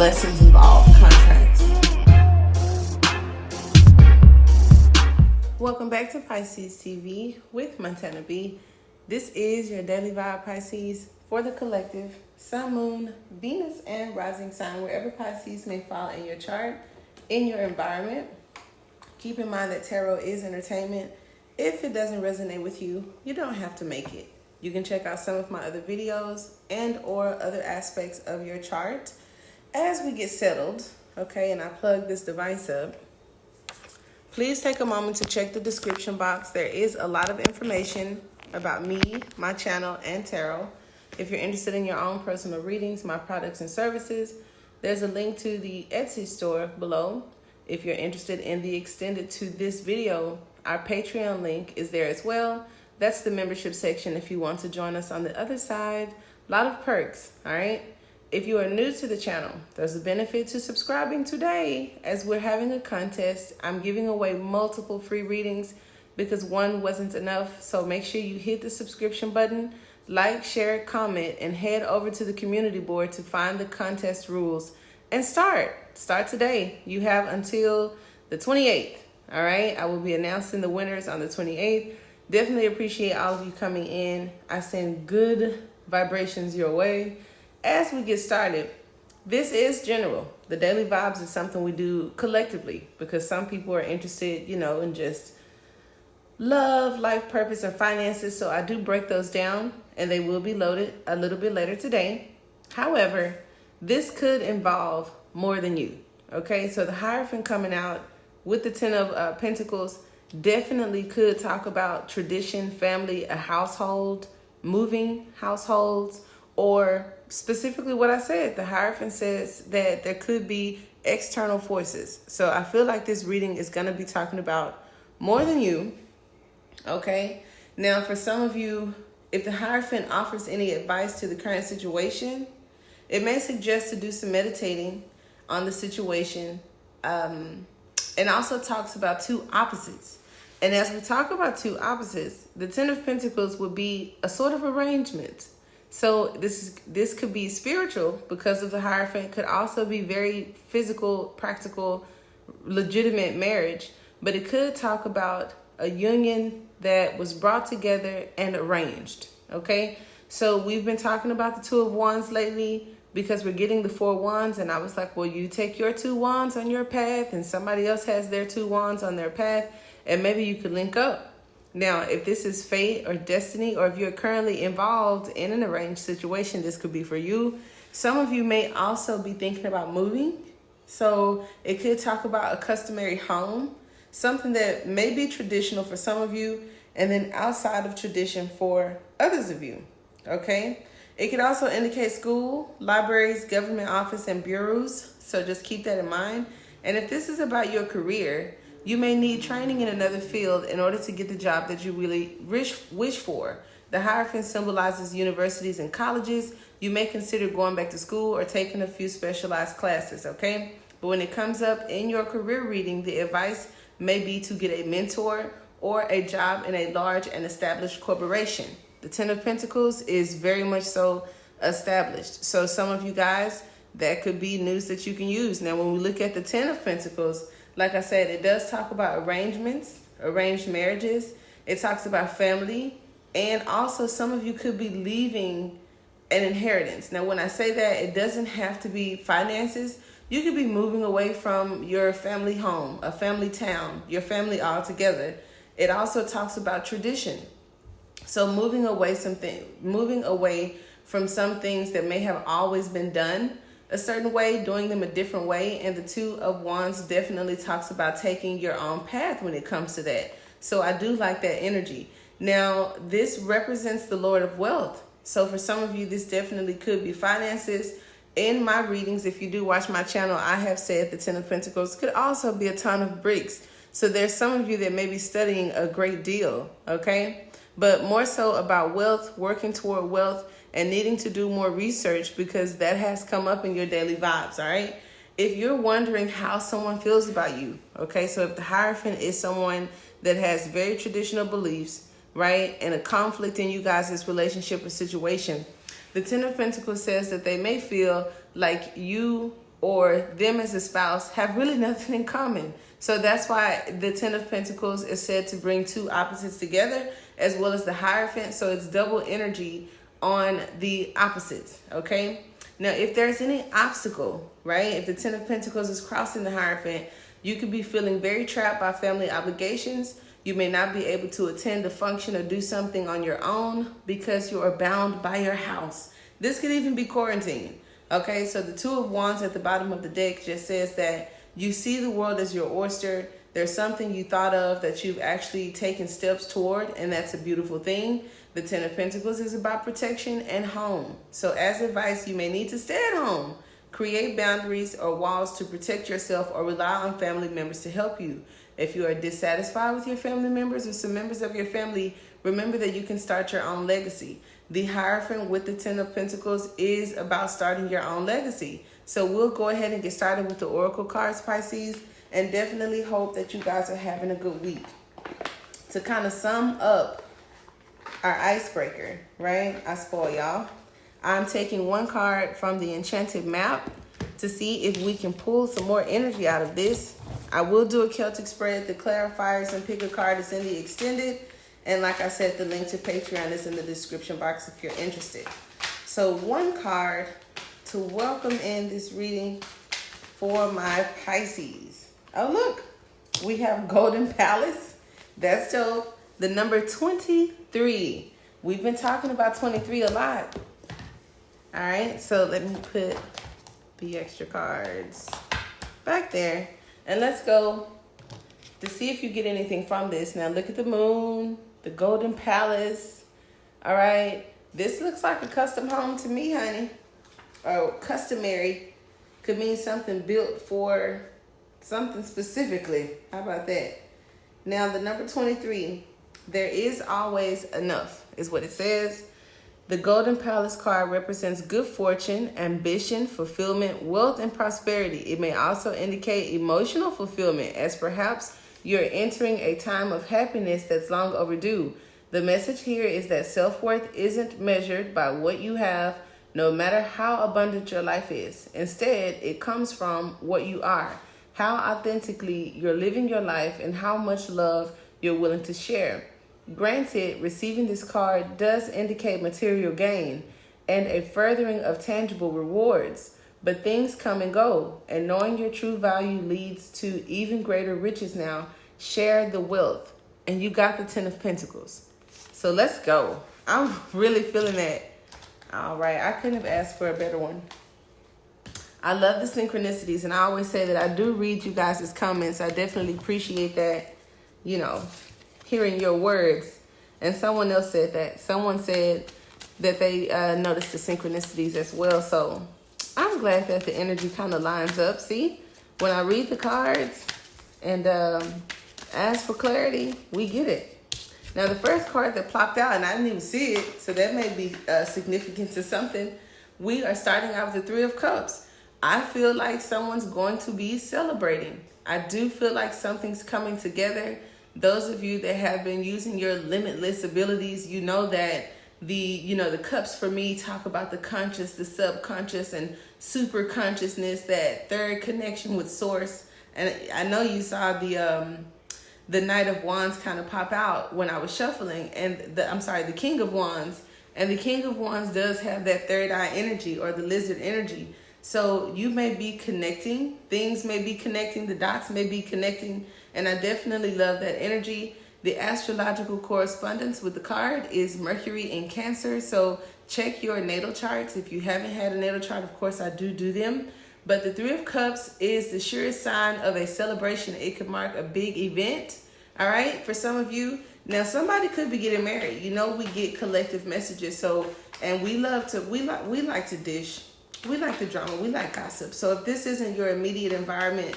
blessings involved, contracts. Welcome back to Pisces TV with Montana B. This is your daily vibe, Pisces, for the collective, Sun, Moon, Venus, and rising sign, wherever Pisces may fall in your chart, in your environment. Keep in mind that tarot is entertainment. If it doesn't resonate with you, you don't have to make it. You can check out some of my other videos and or other aspects of your chart as we get settled, okay, and I plug this device up. Please take a moment to check the description box. There is a lot of information about me, my channel, and tarot. If you're interested in your own personal readings, my products and services, there's a link to the Etsy store below. If you're interested in the extended to this video, our Patreon link is there as well. That's the membership section if you want to join us on the other side. A lot of perks, all right? If you are new to the channel, there's a benefit to subscribing today as we're having a contest. I'm giving away multiple free readings because one wasn't enough. So make sure you hit the subscription button, like, share, comment, and head over to the community board to find the contest rules and start today. You have until the 28th, all right? I will be announcing the winners on the 28th. Definitely appreciate all of you coming in. I send good vibrations your way. As we get started, this is general. The daily vibes is something we do collectively because some people are interested, in just love, life purpose, or finances. So I do break those down and they will be loaded a little bit later today. However, this could involve more than you. Okay, so the Hierophant coming out with the Ten of Pentacles definitely could talk about tradition, family, a household, moving households, or specifically what I said. The Hierophant says that there could be external forces. So I feel like this reading is going to be talking about more than you. Okay. Now, for some of you, if the Hierophant offers any advice to the current situation, it may suggest to do some meditating on the situation, and also talks about two opposites. And as we talk about two opposites, the Ten of Pentacles would be a sort of arrangement. So this could be spiritual because of the Hierophant, could also be very physical, practical, legitimate marriage, but it could talk about a union that was brought together and arranged, okay? So we've been talking about the Two of Wands lately because we're getting the Four Wands, and I was like, well, you take your two wands on your path and somebody else has their two wands on their path, and maybe you could link up. Now, if this is fate or destiny, or if you're currently involved in an arranged situation, this could be for you. Some of you may also be thinking about moving. So it could talk about a customary home, something that may be traditional for some of you, and then outside of tradition for others of you, okay? It could also indicate school, libraries, government office, and bureaus. So just keep that in mind. And if this is about your career, you may need training in another field in order to get the job that you really wish for. The Hierophant symbolizes universities and colleges. You may consider going back to school or taking a few specialized classes, okay? But when it comes up in your career reading, the advice may be to get a mentor or a job in a large and established corporation. The Ten of Pentacles is very much so established. So some of you guys, that could be news that you can use. Now, when we look at the Ten of Pentacles, like I said, it does talk about arrangements, arranged marriages. It talks about family. And also some of you could be leaving an inheritance. Now, when I say that, it doesn't have to be finances. You could be moving away from your family home, a family town, your family altogether. It also talks about tradition. So moving away from some things that may have always been done a certain way, doing them a different way. And the Two of Wands definitely talks about taking your own path when it comes to that. So I do like that energy. Now, this represents the Lord of Wealth. So for some of you, this definitely could be finances. In my readings, if you do watch my channel, I have said the Ten of Pentacles could also be a ton of bricks. So there's some of you that may be studying a great deal, okay? But more so about wealth, working toward wealth, and needing to do more research because that has come up in your daily vibes, all right? If you're wondering how someone feels about you, okay? So if the Hierophant is someone that has very traditional beliefs, right? And a conflict in you guys' relationship or situation, the Ten of Pentacles says that they may feel like you or them as a spouse have really nothing in common. So that's why the Ten of Pentacles is said to bring two opposites together, as well as the Hierophant. So it's double energy on the opposites, okay? Now, if there's any obstacle, right, if the Ten of Pentacles is crossing the Hierophant, you could be feeling very trapped by family obligations. You may not be able to attend a function or do something on your own because you are bound by your house. This could even be quarantine. Okay, so the Two of Wands at the bottom of the deck just says that you see the world as your oyster. There's something you thought of that you've actually taken steps toward, and that's a beautiful thing. The Ten of Pentacles is about protection and home. So as advice, you may need to stay at home, create boundaries or walls to protect yourself, or rely on family members to help you. If you are dissatisfied with your family members or some members of your family, remember that you can start your own legacy. The Hierophant with the Ten of Pentacles is about starting your own legacy. So we'll go ahead and get started with the Oracle cards, Pisces, and definitely hope that you guys are having a good week. To kind of sum up our icebreaker, right? I spoil y'all. I'm taking one card from the Enchanted Map to see if we can pull some more energy out of this. I will do a Celtic spread, the clarifiers, and pick a card that's in the extended. And like I said, the link to Patreon is in the description box if you're interested. So one card to welcome in this reading for my Pisces. Oh, look, we have Golden Palace. That's dope. The number 23. We've been talking about 23 a lot. All right, so let me put the extra cards back there. And let's go to see if you get anything from this. Now look at the moon, the Golden Palace. All right, this looks like a custom home to me, honey. Or customary could mean something built for something specifically. How about that? Now the number 23, there is always enough, is what it says. The Golden Palace card represents good fortune, ambition, fulfillment, wealth, and prosperity. It may also indicate emotional fulfillment, as perhaps you're entering a time of happiness that's long overdue. The message here is that self-worth isn't measured by what you have, no matter how abundant your life is. Instead, it comes from what you are, how authentically you're living your life, and how much love you're willing to share. Granted, receiving this card does indicate material gain and a furthering of tangible rewards, but things come and go, and knowing your true value leads to even greater riches now. Share the wealth, and you got the Ten of Pentacles. So let's go. I'm really feeling that. All right, I couldn't have asked for a better one. I love the synchronicities, and I always say that I do read you guys' comments. I definitely appreciate that, you know, hearing your words. And someone else said that. Someone said that they noticed the synchronicities as well. So I'm glad that the energy kind of lines up. See, when I read the cards and ask for clarity, we get it. Now, the first card that plopped out, and I didn't even see it, so that may be significant to something. We are starting out with the Three of Cups. I feel like someone's going to be celebrating. I do feel like something's coming together. Those of you that have been using your limitless abilities, you know that the cups for me talk about the conscious, the subconscious, and super consciousness, that third connection with source. And I know you saw the Knight of Wands kind of pop out when I was shuffling, and the King of Wands. And the King of Wands does have that third eye energy, or the lizard energy. So you may be connecting, things may be connecting, the dots may be connecting, and I definitely love that energy. The astrological correspondence with the card is Mercury in Cancer, so check your natal charts. If you haven't had a natal chart, of course I do them. But the Three of Cups is the surest sign of a celebration. It could mark a big event, all right, for some of you. Now, somebody could be getting married. You know, we get collective messages, so, and we like to dish. We like the drama. We like gossip. So if this isn't your immediate environment,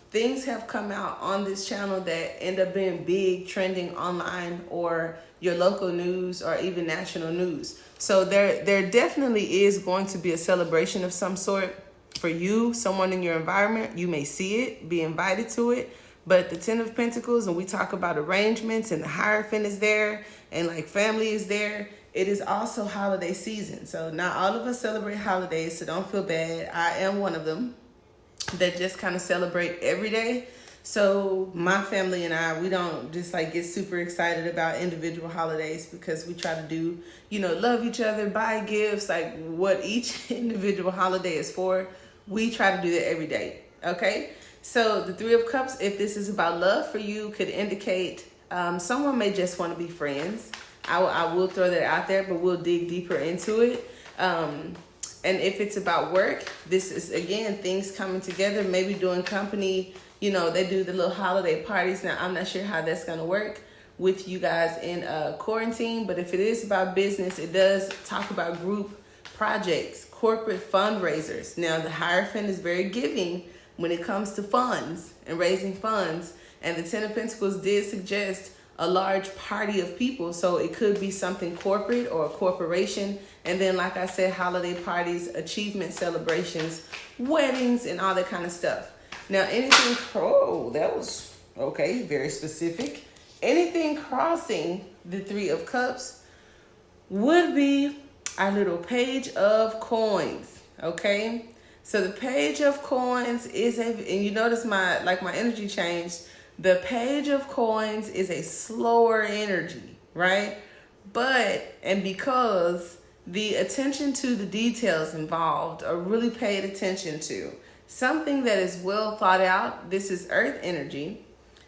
things have come out on this channel that end up being big, trending online, or your local news, or even national news. So there definitely is going to be a celebration of some sort for you, someone in your environment. You may see it, be invited to it. But the Ten of Pentacles, and we talk about arrangements, and the Hierophant is there, and like family is there. it is also holiday season. So not all of us celebrate holidays, so don't feel bad. I am one of them that just kind of celebrate every day. So my family and I, we don't just like get super excited about individual holidays, because we try to do, love each other, buy gifts, like what each individual holiday is for. We try to do that every day. Okay. So the Three of Cups, if this is about love for you, could indicate someone may just want to be friends. I will throw that out there, but we'll dig deeper into it. And if it's about work, this is, again, things coming together, maybe doing company. They do the little holiday parties. Now, I'm not sure how that's going to work with you guys in quarantine, but if it is about business, it does talk about group projects, corporate fundraisers. Now, the Hierophant is very giving when it comes to funds and raising funds, and the Ten of Pentacles did suggest a large party of people, so it could be something corporate or a corporation. And then, like I said, holiday parties, achievement celebrations, weddings, and all that kind of stuff. Now, anything, that was okay, very specific. Anything crossing the Three of Cups would be our little Page of Coins, okay? So the Page of Coins is and you notice my energy changed. The Page of Coins is a slower energy, right? And because the attention to the details involved are really paid attention to. Something that is well thought out. This is Earth energy.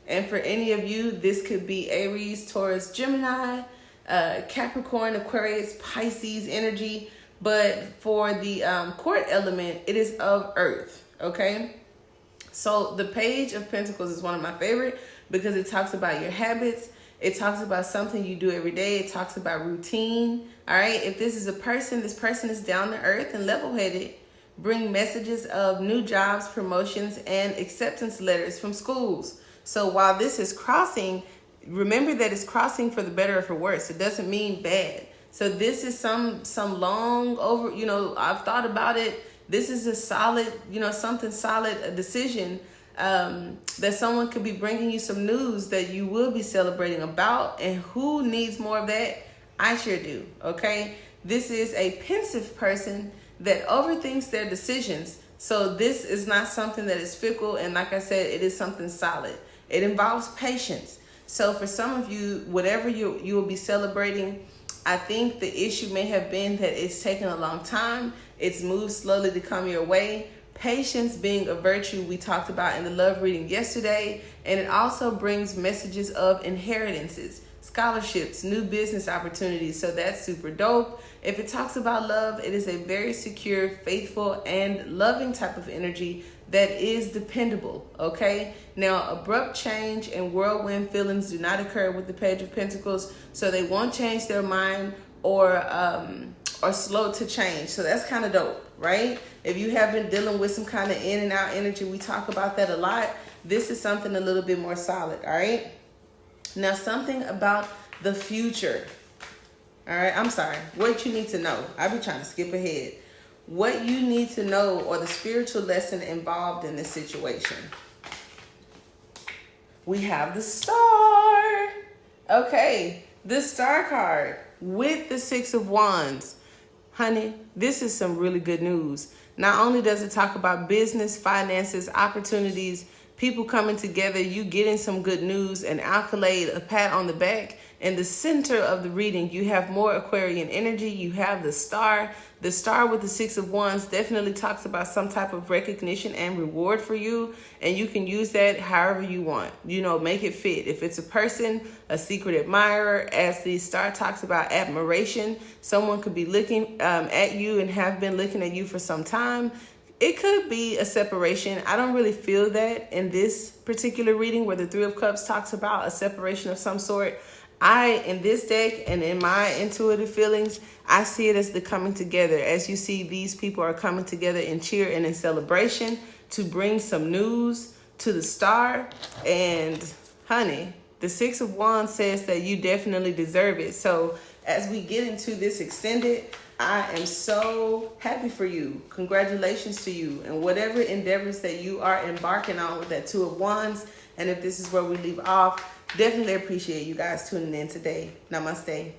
And for any of you, this could be Aries, Taurus, Gemini, Capricorn, Aquarius, Pisces energy. But for the court element, it is of Earth, okay? So the Page of Pentacles is one of my favorite because it talks about your habits. It talks about something you do every day. It talks about routine, all right? If this is a person, this person is down to earth and level-headed. Bring messages of new jobs, promotions, and acceptance letters from schools. So while this is crossing, remember that it's crossing for the better or for worse. It doesn't mean bad. So this is some long over, I've thought about it. This is a solid, something solid, a decision that someone could be bringing you some news that you will be celebrating about. And who needs more of that? I sure do, okay? This is a pensive person that overthinks their decisions. So this is not something that is fickle. And like I said, it is something solid. It involves patience. So for some of you, whatever you will be celebrating, I think the issue may have been that it's taken a long time. It's moved slowly to come your way. Patience being a virtue we talked about in the love reading yesterday. And it also brings messages of inheritances, scholarships, new business opportunities. So that's super dope. If it talks about love, it is a very secure, faithful, and loving type of energy that is dependable, okay? Now, abrupt change and whirlwind feelings do not occur with the Page of Pentacles, so they won't change their mind or slow to change. So that's kind of dope, right? If you have been dealing with some kind of in and out energy, we talk about that a lot. This is something a little bit more solid, all right? Now, something about the future. All right, I'm sorry. What you need to know. I be trying to skip ahead. What you need to know, or the spiritual lesson involved in this situation. We have the Star. Okay, the Star card with the Six of Wands. Honey, this is some really good news. Not only does it talk about business, finances, opportunities, people coming together, you getting some good news, an accolade, a pat on the back. In the center of the reading, you have more Aquarian energy. You have the Star. The Star with the Six of Wands definitely talks about some type of recognition and reward for you. And you can use that however you want. Make it fit. If it's a person, a secret admirer, as the Star talks about admiration, someone could be looking at you and have been looking at you for some time. It could be a separation. I don't really feel that in this particular reading where the Three of Cups talks about a separation of some sort. In this deck and in my intuitive feelings, I see it as the coming together. As you see, these people are coming together in cheer and in celebration to bring some news to the Star. And honey, the Six of Wands says that you definitely deserve it. So as we get into this extended, I am so happy for you. Congratulations to you and whatever endeavors that you are embarking on with that Two of Wands. And if this is where we leave off, definitely appreciate you guys tuning in today. Namaste.